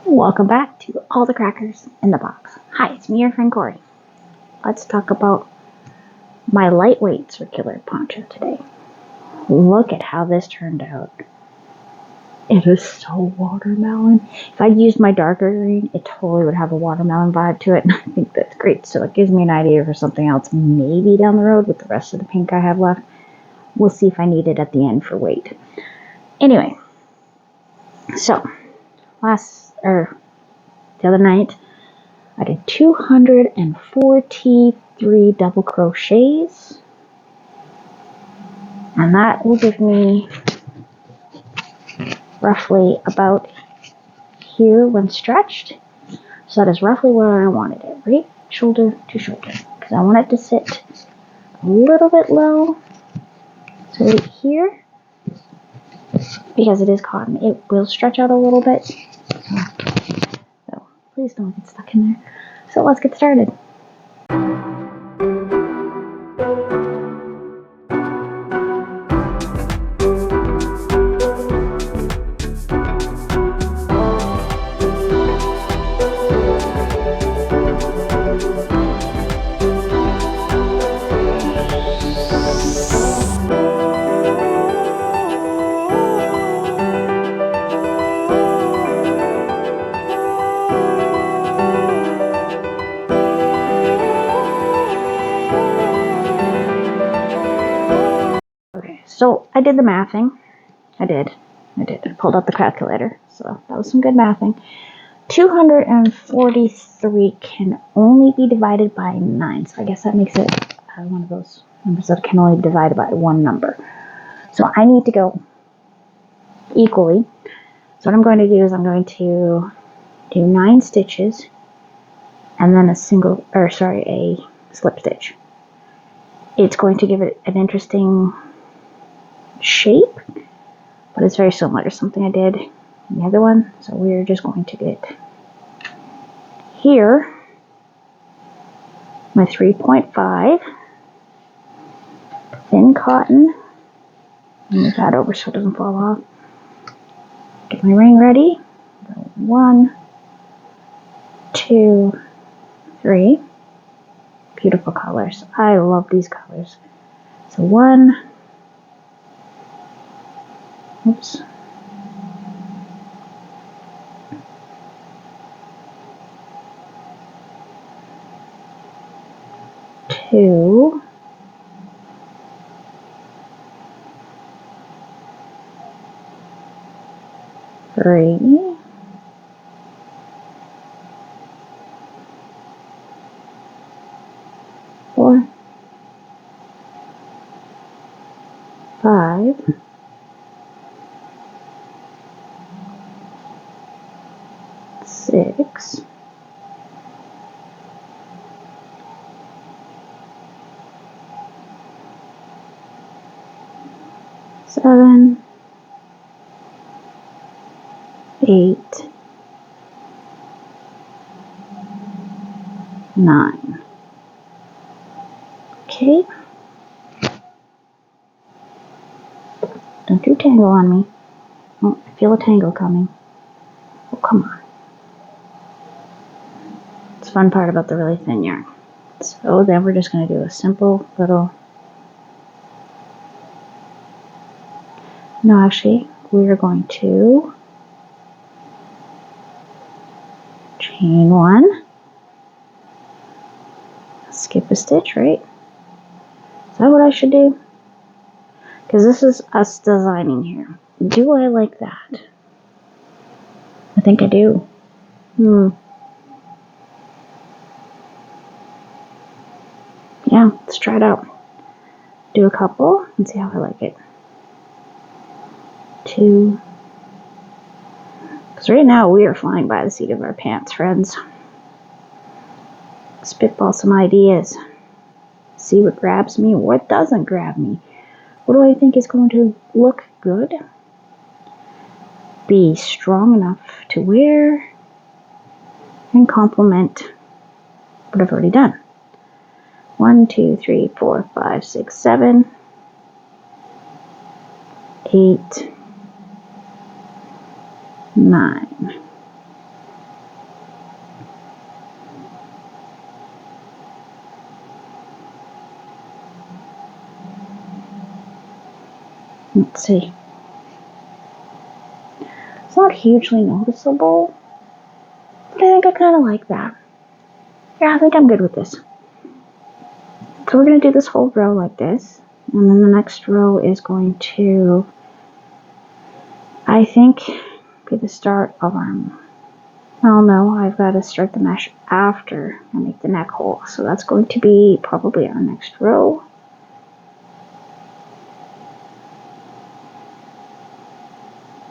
Welcome back to All the Crackers in the Box. Hi, it's me, your friend Corey. Let's talk about my lightweight circular poncho today. Look at how this turned out. It is so watermelon. If I'd used my darker green, it totally would have a watermelon vibe to it, and I think that's great. So it gives me an idea for something else maybe down the road with the rest of the pink I have left. We'll see if I need it at the end for weight. Anyway, so the other night, I did 243 double crochets, and that will give me roughly about here when stretched. So that is roughly where I wanted it, right shoulder to shoulder, because I want it to sit a little bit low. So right here, because it is cotton, it will stretch out a little bit. So please don't get stuck in there. So let's get started. So I did the mathing. I did. I pulled out the calculator. So that was some good mathing. 243 can only be divided by 9. So I guess that makes it one of those numbers that can only be divided by one number. So I need to go equally. So what I'm going to do is I'm going to do 9 stitches and then a slip stitch. It's going to give it an interesting shape, but it's very similar to something I did in the other one. So we're just going to get here my 3.5 thin cotton. Move that over so it doesn't fall off. Get my ring ready. 1, 2, 3. Beautiful colors. I love these colors. So 1. Oops. 2. 3. 4. 5. 6. 7. 8. 9. Okay. Don't you tangle on me. Oh, I feel a tangle coming. Oh, come on. It's the fun part about the really thin yarn. So then we're just going to do a simple little... No, actually, we're going to chain 1. Skip a stitch, right? Is that what I should do? Because this is us designing here. Do I like that? I think I do. Yeah, let's try it out. Do a couple and see how I like it. 2. Because right now we are flying by the seat of our pants, friends. Spitball some ideas. See what grabs me, what doesn't grab me. What do I think is going to look good? Be strong enough to wear and complement what I've already done. 1, 2, 3, 4, 5, 6, 7, 8, 9. Let's see. It's not hugely noticeable, but I think I kind of like that. Yeah, I think I'm good with this. So we're going to do this whole row like this, and then the next row is going to, I think, be the start of our, oh no, I've got to start the mesh after I make the neck hole, so that's going to be probably our next row.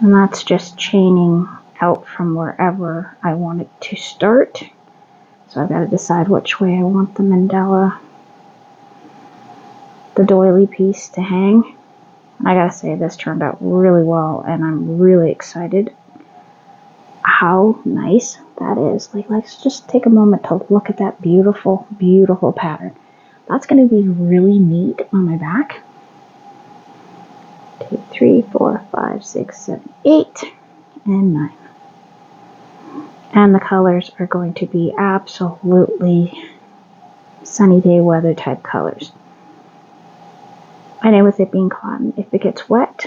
And that's just chaining out from wherever I want it to start. So I've got to decide which way I want the mandala, the doily piece to hang. And I gotta say, this turned out really well, and I'm really excited how nice that is. Like, let's just take a moment to look at that beautiful, beautiful pattern. That's gonna be really neat on my back. 2, 3, 4, 5, 6, 7, 8, and 9. And the colors are going to be absolutely sunny day weather type colors. I know with it being cotton, if it gets wet,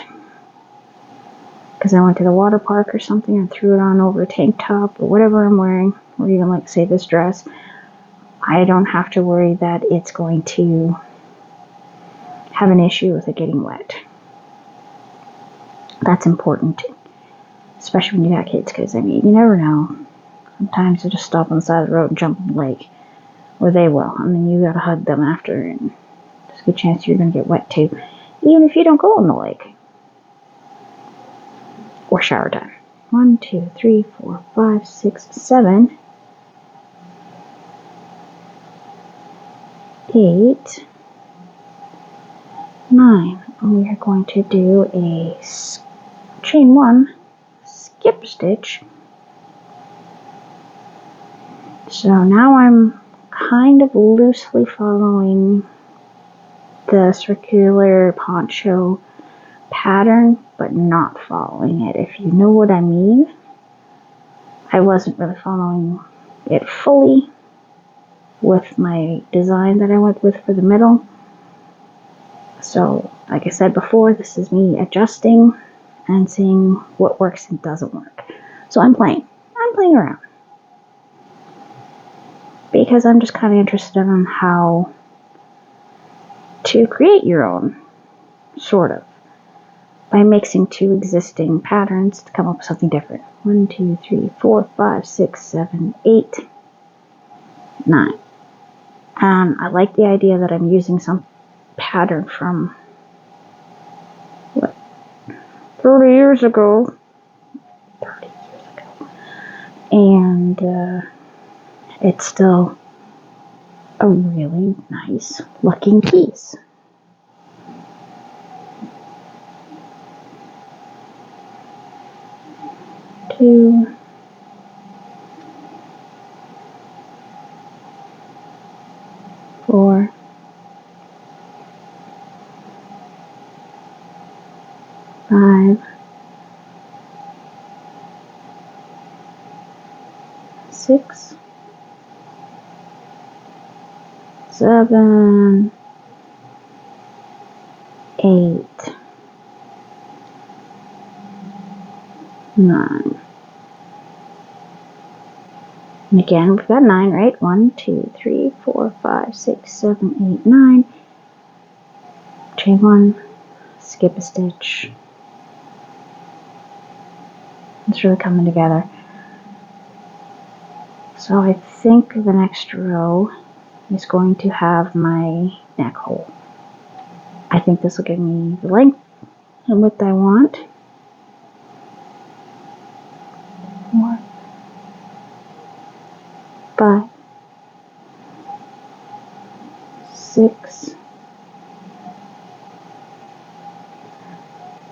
because I went to the water park or something and threw it on over a tank top or whatever I'm wearing, or even like say this dress, I don't have to worry that it's going to have an issue with it getting wet. That's important, especially when you got kids, because I mean, you never know. Sometimes you just stop on the side of the road and jump in the lake, or they will, and then you gotta hug them after, and there's a good chance you're gonna get wet too, even if you don't go in the lake or shower time. 1, 2, 3, 4, 5, 6, 7, 8, 9. And we are going to do a chain 1 skip stitch. So now I'm kind of loosely following the circular poncho pattern, but not following it, if you know what I mean. I wasn't really following it fully with my design that I went with for the middle. So, like I said before, this is me adjusting and seeing what works and doesn't work. So I'm playing around, because I'm just kind of interested in how to create your own, sort of, by mixing two existing patterns to come up with something different. 1, 2, 3, 4, 5, 6, 7, 8, 9. And I like the idea that I'm using some pattern from, what, 30 years ago. 30 years ago. And it's still a really nice looking piece. Two, four, five, 6, 7, 8, 9. And again, we've got 9, right? 1, 2, 3, 4, 5, 6, 7, 8, 9. Chain 1, skip a stitch. It's really coming together. So I think the next row is going to have my neck hole. I think this will give me the length and width I want. 4, 5, 6,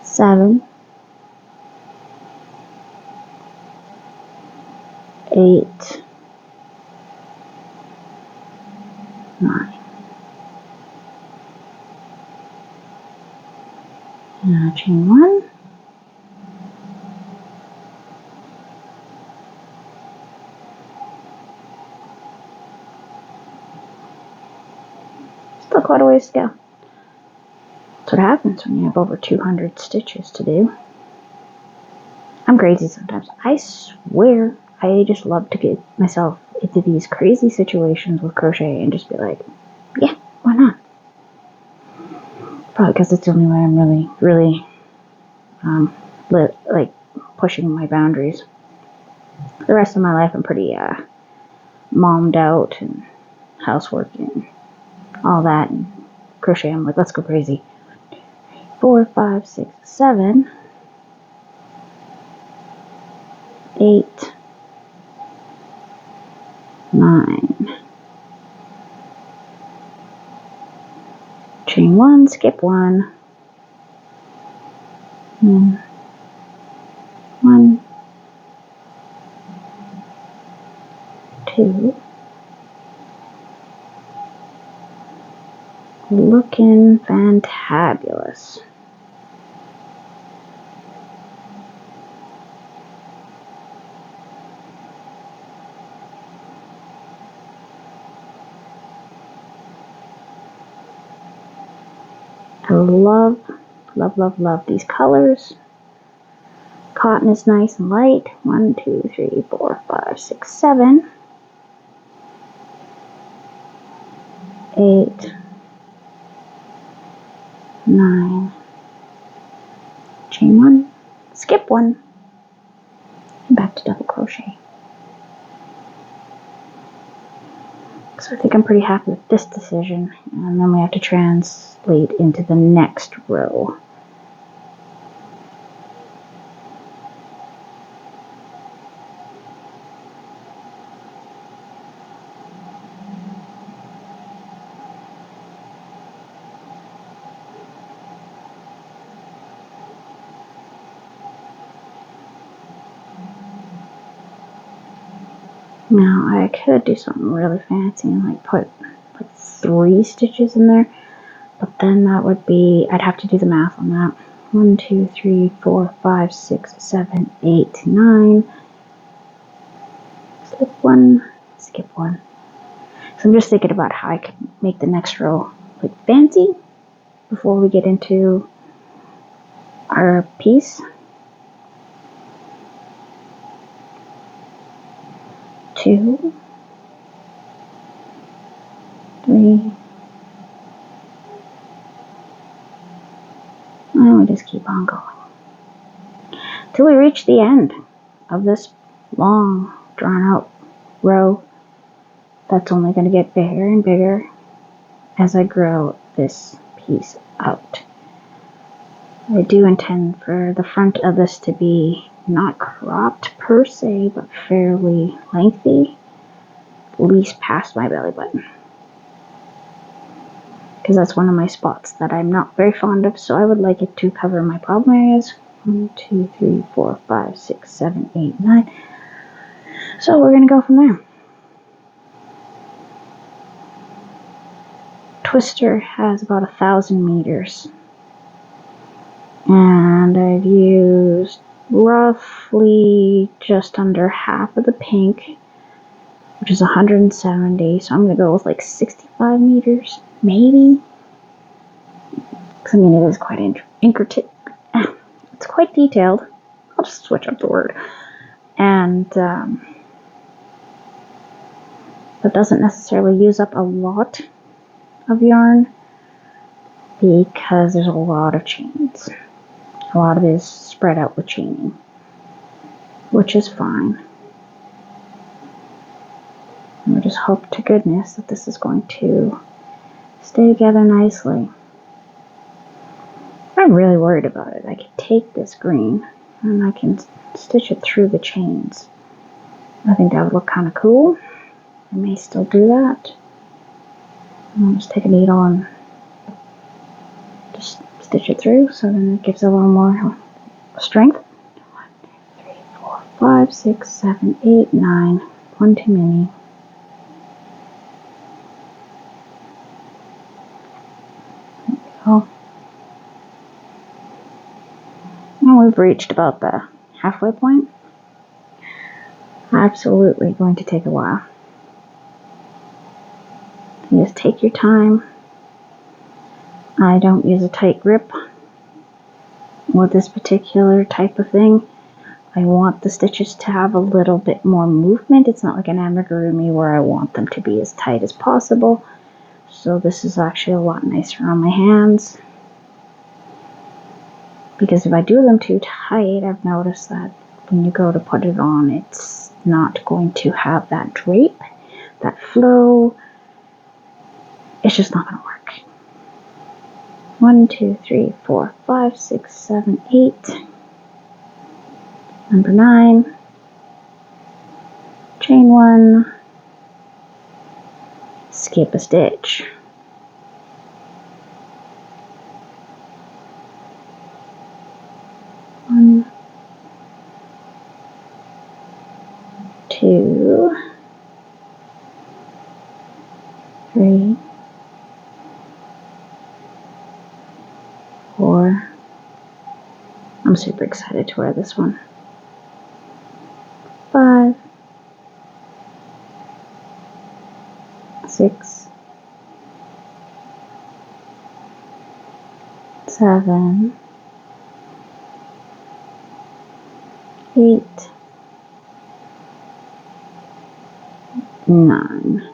7, 8, 9. And chain 1. Still quite a ways to go. So what happens when you have over 200 stitches to do. I'm crazy sometimes. I swear I just love to get myself into these crazy situations with crochet and just be like, yeah, why not? Probably because it's the only way I'm really like pushing my boundaries. The rest of my life I'm pretty mommed out and housework and all that, and crochet I'm like, let's go crazy. 4, 5, 6, 7, 8, 9. Chain 1, skip 1. 1, 2. Looking fantabulous. I love these colors. Cotton is nice and light. 1, 2, 3, 4, 5, 6, 7, 8, 9. Chain 1, skip 1, and back to double crochet. So I think I'm pretty happy with this decision, and then we have to translate into the next row. Now I could do something really fancy and like put like 3 stitches in there, but then that would be, I'd have to do the math on that. 1, 2, 3, 4, 5, 6, 7, 8, 9. Slip 1, skip 1. So I'm just thinking about how I could make the next row like fancy before we get into our piece. 2, 3, and we just keep on going till we reach the end of this long drawn out row that's only going to get bigger and bigger as I grow this piece out. I do intend for the front of this to be not cropped per se, but fairly lengthy, at least past my belly button, because that's one of my spots that I'm not very fond of, so I would like it to cover my problem areas. 1, 2, 3, 4, 5, 6, 7, 8, 9. So we're going to go from there. Twister has about 1,000 meters, and I've used roughly just under half of the pink, which is 170, so I'm going to go with like 65 meters, maybe, because I mean it is quite intricate, it's quite detailed. I'll just switch up the word, and that doesn't necessarily use up a lot of yarn because there's a lot of chains. A lot of it is spread out with chaining, which is fine. And we just hope to goodness that this is going to stay together nicely. I'm really worried about it. I could take this green and I can stitch it through the chains. I think that would look kind of cool. I may still do that. I'll just take a needle and just stitch it through, so then it gives it a little more strength. 1, 2, 3, 4, 5, 6, 7, 8, 9. One too many. There we go. And we've reached about the halfway point. Absolutely going to take a while. You just take your time. I don't use a tight grip with this particular type of thing. I want the stitches to have a little bit more movement. It's not like an amigurumi where I want them to be as tight as possible. So this is actually a lot nicer on my hands. Because if I do them too tight, I've noticed that when you go to put it on, it's not going to have that drape, that flow. It's just not going to work. 1, 2, 3, 4, 5, 6, 7, 8. Number 9. Chain 1. Skip a stitch. 1, 2, 3, 4. I'm super excited to wear this one. 5, 6, 7, 8, 9.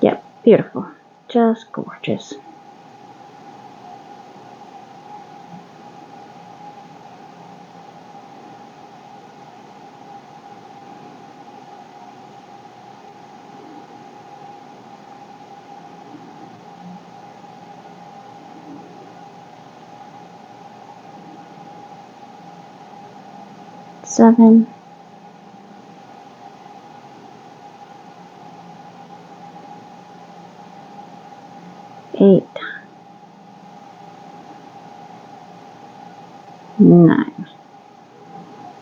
Yep, beautiful. Just gorgeous. Seven, 8, 9.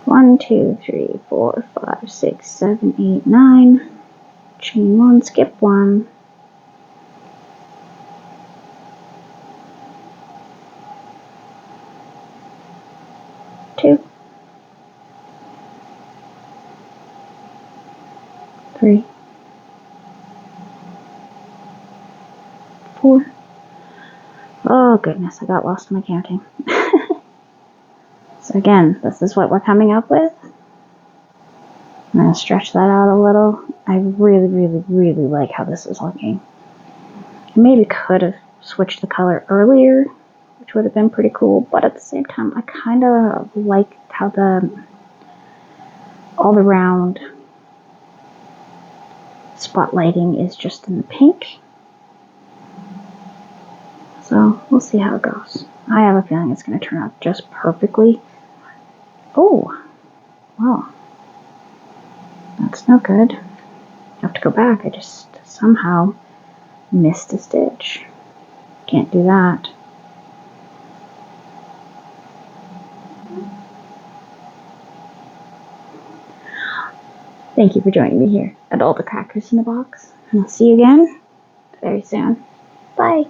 1, 2, 3, 4, 5, 6, 7, 8, 9. Chain 1, skip 1. 2, 3, 4. Oh goodness, I got lost in my counting. So again, this is what we're coming up with. I'm going to stretch that out a little. I really, really, really like how this is looking. I maybe could have switched the color earlier, which would have been pretty cool, but at the same time, I kind of like how all the round spotlighting is just in the pink. So we'll see how it goes. I have a feeling it's going to turn out just perfectly. Oh, well, that's no good. I have to go back. I just somehow missed a stitch. Can't do that. Thank you for joining me here at All the Crackers in the Box. And I'll see you again very soon. Bye.